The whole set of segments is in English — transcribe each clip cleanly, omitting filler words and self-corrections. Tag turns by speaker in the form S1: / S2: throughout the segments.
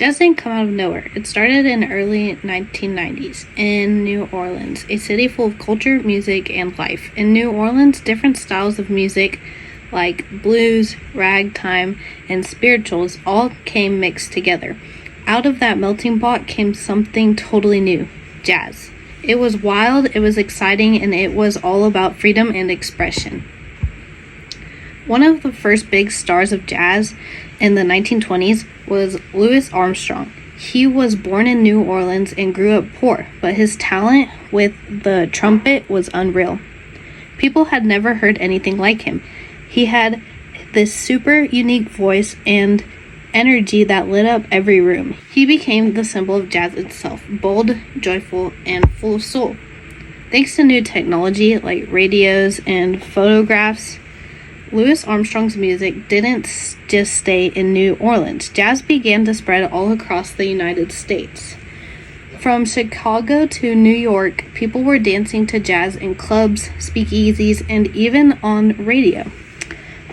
S1: Jazz didn't come out of nowhere. It started in early 1990s in New Orleans, a city full of culture, music, and life. In New Orleans, different styles of music like blues, ragtime, and spirituals all came mixed together. Out of that melting pot came something totally new, jazz. It was wild, it was exciting, and it was all about freedom and expression. One of the first big stars of jazz in the 1920s was Louis Armstrong. He was born in New Orleans and grew up poor, but his talent with the trumpet was unreal. People had never heard anything like him. He had this super unique voice and energy that lit up every room. He became the symbol of jazz itself, bold, joyful, and full of soul. Thanks to new technology like radios and photographs, Louis Armstrong's music didn't just stay in New Orleans. Jazz began to spread all across the United States. From Chicago to New York, people were dancing to jazz in clubs, speakeasies, and even on radio.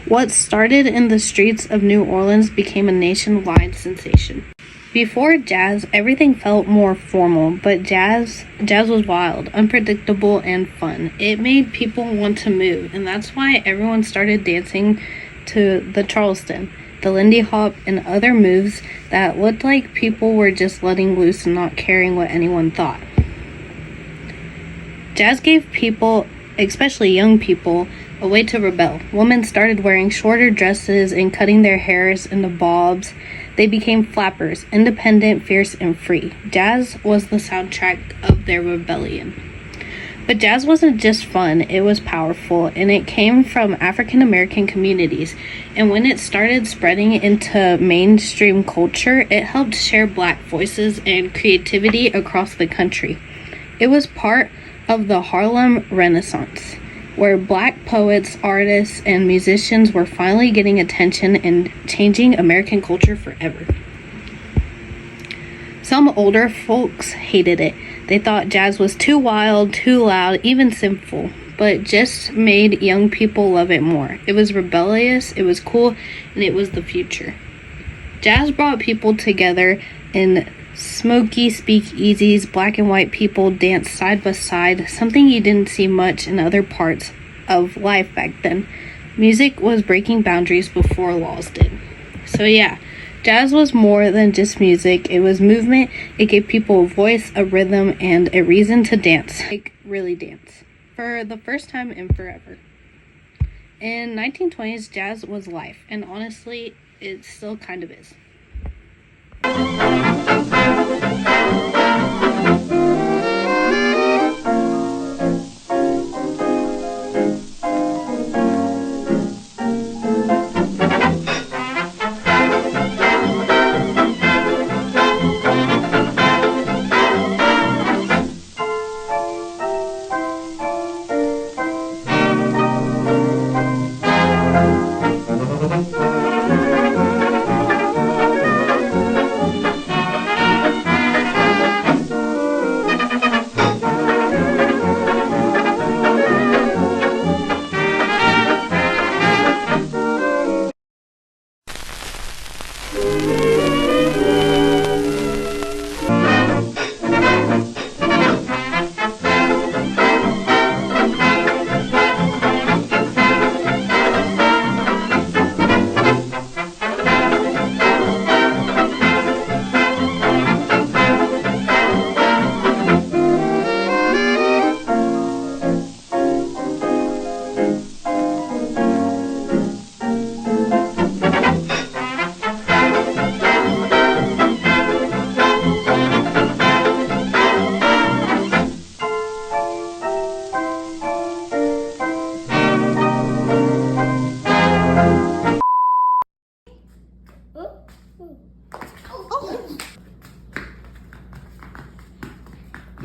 S1: What started in the streets of New Orleans became a nationwide sensation. Before jazz, everything felt more formal, but jazz was wild, unpredictable, and fun. It made people want to move, and that's why everyone started dancing to the Charleston, the Lindy Hop, and other moves that looked like people were just letting loose and not caring what anyone thought. Jazz gave people, especially young people, a way to rebel. Women started wearing shorter dresses and cutting their hairs into bobs. They became flappers, independent, fierce, and free. Jazz was the soundtrack of their rebellion. But jazz wasn't just fun, it was powerful, and it came from African American communities. And when it started spreading into mainstream culture, it helped share Black voices and creativity across the country. It was part of the Harlem Renaissance, where Black poets, artists, and musicians were finally getting attention and changing American culture forever. Some older folks hated it. They thought jazz was too wild, too loud, even sinful, but just made young people love it more. It was rebellious, it was cool, and it was the future. Jazz brought people together in smoky speakeasies. Black and white people danced side by side, something you didn't see much in other parts of life back then. Music was breaking boundaries before laws did. So yeah, jazz was more than just music. It was movement. It gave people a voice, a rhythm, and a reason to dance. Like, really dance. For the first time in forever. In 1920s, jazz was life, and honestly, it still kind of is.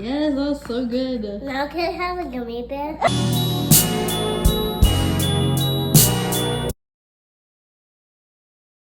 S1: Yes, that was so good.
S2: Now can I have a gummy bear?